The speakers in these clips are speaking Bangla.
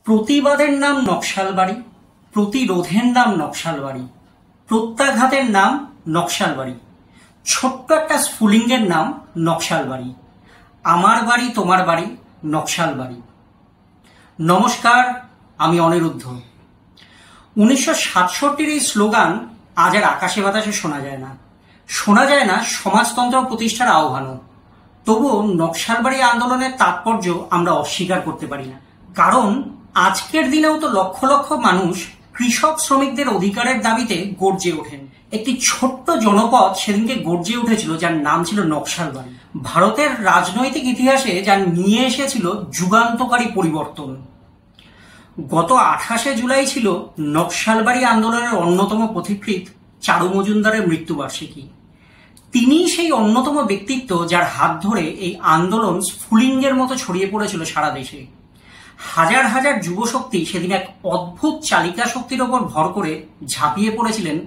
প্রতিবাদের নাম নকশালবাড়ি, প্রতিরোধের নাম নকশালবাড়ি, প্রত্যাঘাতের নাম নকশালবাড়ি, ছোট্ট একটা স্ফুলিঙ্গের নাম নকশালবাড়ি। আমার বাড়ি তোমার বাড়ি নকশালবাড়ি। নমস্কার, আমি অনিরুদ্ধ। 1967 এই স্লোগান আজ আর আকাশে বাতাসে শোনা যায় না। শোনা যায় না সমাজতন্ত্র প্রতিষ্ঠার আহ্বানও। তবুও নকশালবাড়ি আন্দোলনের তাৎপর্য আমরা অস্বীকার করতে পারি না। কারণ আজকের দিনেও তো লক্ষ লক্ষ মানুষ কৃষক শ্রমিকদের অধিকারের দাবিতে গর্জে ওঠেন। একটি ছোট্ট জনপদ সেদিনকে গর্জে উঠেছিল, যার নাম ছিল নকশালবাড়ি। ভারতের রাজনৈতিক ইতিহাসে যা নিয়ে এসেছিল যুগান্তকারী পরিবর্তন। গত 28শে জুলাই ছিল নকশালবাড়ি আন্দোলনের অন্যতম পথিকৃৎ চারু মজুমদারের মৃত্যুবার্ষিকী। তিনি সেই অন্যতম ব্যক্তিত্ব যার হাত ধরে এই আন্দোলন স্ফুলিঙ্গের মতো ছড়িয়ে পড়েছিল সারা দেশে। হাজার হাজার যুবশক্তি সেদিন এক অদ্ভুত চালিকা শক্তির ওপর ভর করে ঝাঁপিয়ে পড়েছিলেন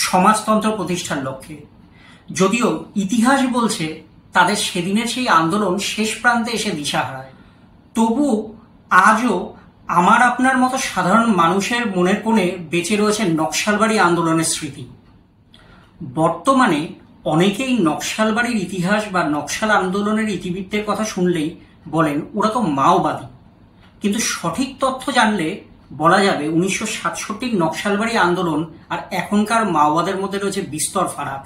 সমাজতন্ত্র প্রতিষ্ঠার লক্ষ্যে। যদিও ইতিহাস বলছে তাদের সেদিনের সেই আন্দোলন শেষ প্রান্তে এসে দিশা হারায়, তবু আজও আমার আপনার মতো সাধারণ মানুষের মনের কোণে বেঁচে রয়েছে নকশালবাড়ি আন্দোলনের স্মৃতি। বর্তমানে অনেকেই নকশালবাড়ির ইতিহাস বা নকশাল আন্দোলনের ইতিবৃত্তের কথা শুনলেই বলেন ওরা তো মাওবাদী। কিন্তু সঠিক তথ্য জানলে বলা যাবে 1967 নকশালবাড়ি আন্দোলন আর এখনকার মাওবাদের মধ্যে রয়েছে বিস্তর ফারাক।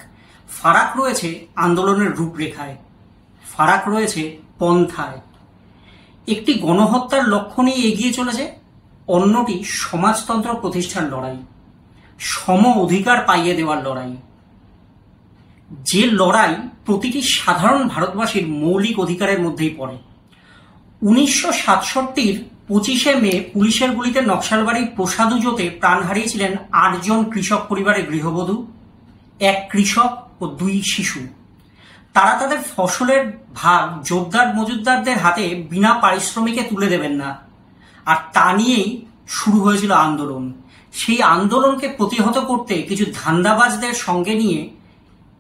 ফারাক রয়েছে আন্দোলনের রূপরেখায়, ফারাক রয়েছে পন্থায়। একটি গণহত্যার লক্ষ্য নিয়ে এগিয়ে চলেছে, অন্যটি সমাজতন্ত্র প্রতিষ্ঠার লড়াই, সম অধিকার পাইয়ে দেওয়ার লড়াই। যে লড়াই প্রতিটি সাধারণ ভারতবাসীর মৌলিক অধিকারের মধ্যেই পড়ে। 1967 25শে মে পুলিশের গুলিতে নকশালবাড়ির প্রসাদুজোতে প্রাণ হারিয়েছিলেন 8 জন কৃষক পরিবারের গৃহবধূ, 1 কৃষক ও 2 শিশু। তারা তাদের ফসলের ভাগ জোরদার মজুতদারদের হাতে বিনা পারিশ্রমিকে তুলে দেবেন না, আর তা নিয়েই শুরু হয়েছিল আন্দোলন। সেই আন্দোলনকে প্রতিহত করতে কিছু ধান্দাবাজদের সঙ্গে নিয়ে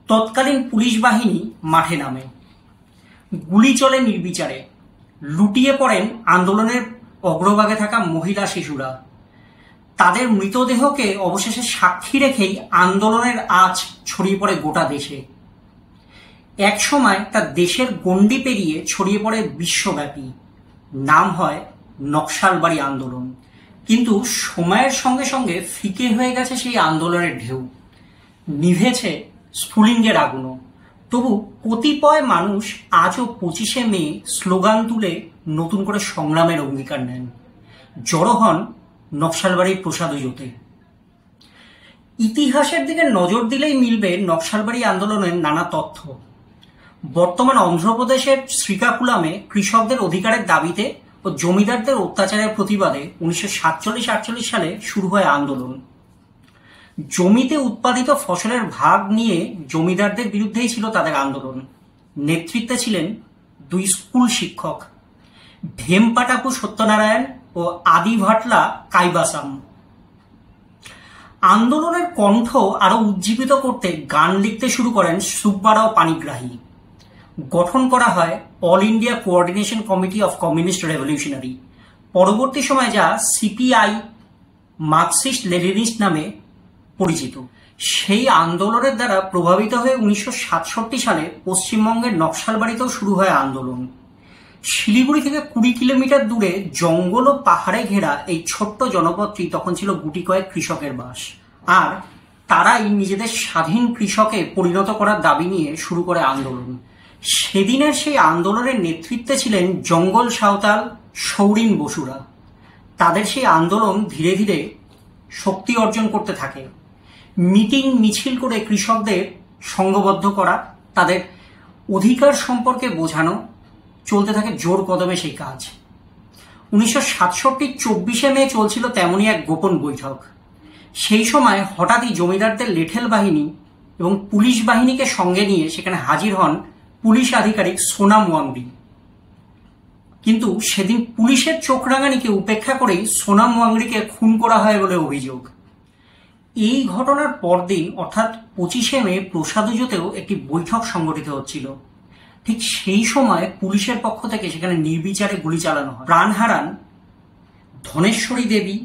তৎকালীন পুলিশ বাহিনী মাঠে নামে। গুলি চলে নির্বিচারে, লুটিয়ে পড়েন আন্দোলনের অগ্রভাগে থাকা মহিলা শিশুরা। তাদের মৃতদেহকে অবশেষে সাক্ষী রেখেই আন্দোলনের আঁচ ছড়িয়ে পড়ে গোটা দেশে। এক সময় তা দেশের গণ্ডি পেরিয়ে ছড়িয়ে পড়ে বিশ্বব্যাপী। নাম হয় নকশালবাড়ি আন্দোলন। কিন্তু সময়ের সঙ্গে সঙ্গে ফিকে হয়ে গেছে সেই আন্দোলনের ঢেউ, নিভেছে স্ফুলিঙ্গের আগুনও। তবু কতিপয় মানুষ আজও 25শে মে স্লোগান তুলে নতুন করে সংগ্রামের অঙ্গীকার নেন, জড়ো হন নকশালবাড়ির প্রসাদুজোতে। ইতিহাসের দিকে নজর দিলেই মিলবে নকশালবাড়ি আন্দোলনের নানা তথ্য। বর্তমান অন্ধ্রপ্রদেশের শ্রীকাকুলামে কৃষকদের অধিকারের দাবিতে ও জমিদারদের অত্যাচারের প্রতিবাদে 1947-48 সালে শুরু হয় আন্দোলন। জমিতে উৎপাদিত ফসলের ভাগ নিয়ে জমিদারদের বিরুদ্ধেই ছিল তাদের আন্দোলন। নেতৃত্বে ছিলেন 2 স্কুল শিক্ষক, ভেমপাটাপু সত্যনারায়ণ ও আদি ভাটলা কাইবাসাম। আন্দোলনের কণ্ঠ আরো উজ্জীবিত করতে গান লিখতে শুরু করেন সুব্বারাও পানিগ্রাহী। গঠন করা হয় all India coordination committee of communist revolutionary, পরবর্তী সময় যা সিপিআই মার্কসিস্ট লেনিনিস্ট নামে পরিচিত। সেই আন্দোলনের দ্বারা প্রভাবিত হয়ে 1967 সালে পশ্চিমবঙ্গের নকশালবাড়িতেও শুরু হয় আন্দোলন। শিলিগুড়ি থেকে 20 কিলোমিটার দূরে জঙ্গল ও পাহাড়ে ঘেরা এই ছোট্ট জনপদটি তখন ছিল গুটি কয়েক কৃষকের বাস, আর তারাই নিজেদের স্বাধীন কৃষকে পরিণত করার দাবি নিয়ে শুরু করে আন্দোলন। সেদিনের সেই আন্দোলনের নেতৃত্বে ছিলেন জঙ্গল সাঁওতাল সৌরিন বসুরা। তাদের সেই আন্দোলন ধীরে ধীরে শক্তি অর্জন করতে থাকে। মিটিং মিছিল করে কৃষকদের সংঘবদ্ধ করা, তাদের অধিকার সম্পর্কে বোঝানো, চলতে থাকে জোর কদমে সেই কাজ। 1967 24শে মে চলছিল তেমনই এক গোপন বৈঠক। সেই সময় হঠাৎই জমিদারদের লেঠেল বাহিনী এবং পুলিশ বাহিনীকে সঙ্গে নিয়ে সেখানে হাজির হন পুলিশ আধিকারিক সোনাম ওয়াংরি। কিন্তু সেদিন পুলিশের চোখ রাঙানিকে উপেক্ষা করেই সোনাম ওয়াংরিকে খুন করা হয় বলে অভিযোগ। এই ঘটনার পরদিন অর্থাৎ 25শে মে প্রসাদুজোতেও একটি বৈঠক সংগঠিত হচ্ছিল। ঠিক সেই সময় পুলিশের পক্ষ থেকে সেখানে নির্বিচারে গুলি চালানো হয়। প্রাণ হারান ধনেশ্বরী দেবী,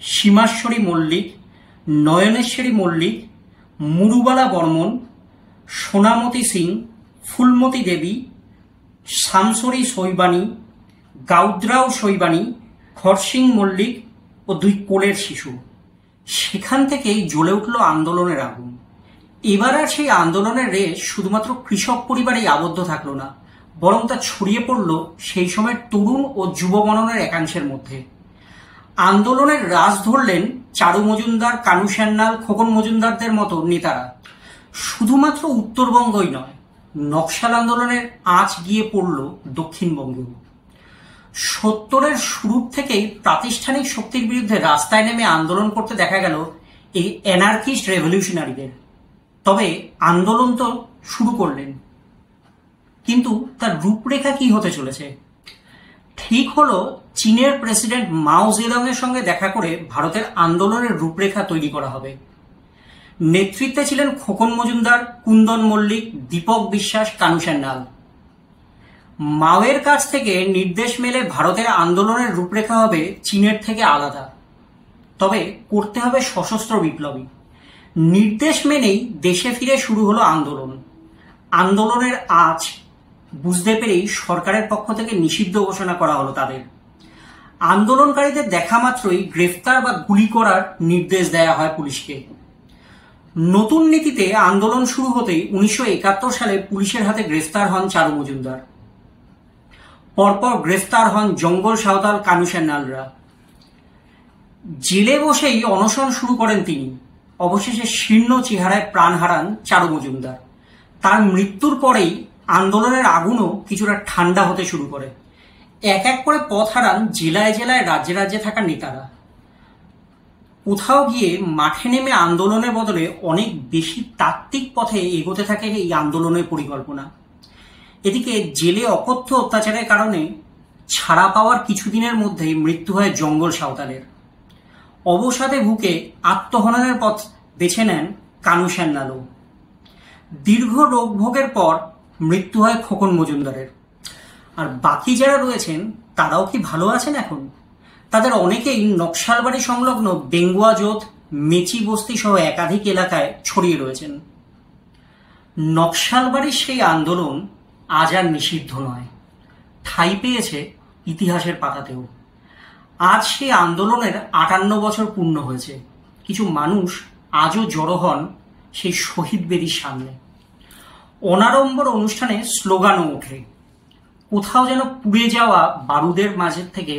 সীমাশ্বরী মল্লিক, নয়নেশ্বরী মল্লিক, মুরুবালা বর্মন, সোনামতি সিং, ফুলমতি দেবী, শামসরী শৈবানী, গাউদ্রাও শৈবানী, খরসিং মল্লিক ও 2 কোলের শিশু। সেখান থেকেই জ্বলে উঠল আন্দোলনের আগুন। এবার আর সেই আন্দোলনের রেশ শুধুমাত্র কৃষক পরিবারেই আবদ্ধ থাকলো না, বরং তা ছড়িয়ে পড়ল সেই সময়ের তরুণ ও যুবগণনের একাংশের মধ্যে। আন্দোলনের রাশ ধরলেন চারু মজুমদার, কানু সান্যাল, খোকন মজুমদারদের মতো নেতারা। শুধুমাত্র উত্তরবঙ্গই নয়, নকশাল আন্দোলনের আঁচ গিয়ে পড়ল দক্ষিণবঙ্গেও। 70-এর শুরুর থেকেই প্রাতিষ্ঠানিক শক্তির বিরুদ্ধে রাস্তায় নেমে আন্দোলন করতে দেখা গেল এই অ্যানার্কিস্ট রেভলিউশনারিদের। তবে আন্দোলন তো শুরু করলেন, কিন্তু তার রূপরেখা কি হতে চলেছে? ঠিক হলো চীনের প্রেসিডেন্ট মাও জেদং এর সঙ্গে দেখা করে ভারতের আন্দোলনের রূপরেখা তৈরি করা হবে। নেতৃত্বে ছিলেন খোকন মজুমদার, কুন্দন মল্লিক, দীপক বিশ্বাস, কানু সান্যাল। মাওয়ের কাছ থেকে নির্দেশ মেলে ভারতের আন্দোলনের রূপরেখা হবে চীনের থেকে আলাদা, তবে করতে হবে সশস্ত্র বিপ্লবী। নির্দেশ মেনেই দেশে ফিরে শুরু হলো আন্দোলন। আন্দোলনের আঁচ বুঝতে পেরেই সরকারের পক্ষ থেকে নিষিদ্ধ ঘোষণা করা হলো তাদের। আন্দোলনকারীদের দেখা মাত্রই গ্রেফতার বা গুলি করার নির্দেশ দেয়া হয় পুলিশকে। নতুন নীতিতে আন্দোলন শুরু হতেই 1971 সালে পুলিশের হাতে গ্রেফতার হন চারু মজুমদার। পরপর গ্রেফতার হন জঙ্গল সাঁওতাল, কানু সান্যালরা। জেলে বসেই অনশন শুরু করেন তিনি। অবশেষে শীর্ণ চেহারায় প্রাণ হারান চারু মজুমদার। তার মৃত্যুর পরেই আন্দোলনের আগুনও কিছুটা ঠান্ডা হতে শুরু করে। এক এক করে পথ হারান জেলায় জেলায়, রাজ্যে রাজ্যে থাকা নেতারা। কোথাও গিয়ে মাঠে নেমে আন্দোলনের বদলে অনেক বেশি তাত্ত্বিক পথে এগোতে থাকে এই আন্দোলনের পরিকল্পনা। এদিকে জেলে অকথ্য অত্যাচারের কারণে ছাড়া পাওয়ার কিছুদিনের মধ্যেই মৃত্যু হয় জঙ্গল সাঁওতালের। অবসাদে ভুকে আত্মহননের পথ বেছে নেন কানু সান্যালও। দীর্ঘ রোগ ভোগের পর মৃত্যু হয় খোকন মজুমদারের। আর বাকি যারা রয়েছেন তারাও কি ভালো আছেন এখন? তাদের অনেকেই নকশালবাড়ি সংলগ্ন বেঙ্গুয়া জোত, মেচি বস্তি সহ একাধিক এলাকায় ছড়িয়ে রয়েছেন। নকশালবাড়ির সেই আন্দোলন আজ আর নিষিদ্ধ নয়, ঠাঁই পেয়েছে ইতিহাসের পাতাতেও। আজ সেই আন্দোলনের 58 বছর পূর্ণ হয়েছে। কিছু মানুষ আজও জড়ো হন সেই শহীদ বেদির সামনে। অনাড়ম্বর অনুষ্ঠানে স্লোগানও ওঠে। কোথাও যেন পুড়ে যাওয়া বারুদের মাঝের থেকে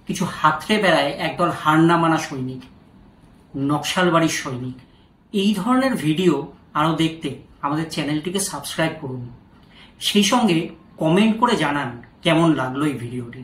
কিছু হাতড়ে বেড়ায় একদল হার না মানা সৈনিক, নকশালবাড়ির সৈনিক। এই ধরনের ভিডিও আরও দেখতে আমাদের চ্যানেলটিকে সাবস্ক্রাইব করুন। সেই সঙ্গে কমেন্ট করে জানান কেমন লাগলো এই ভিডিওটি।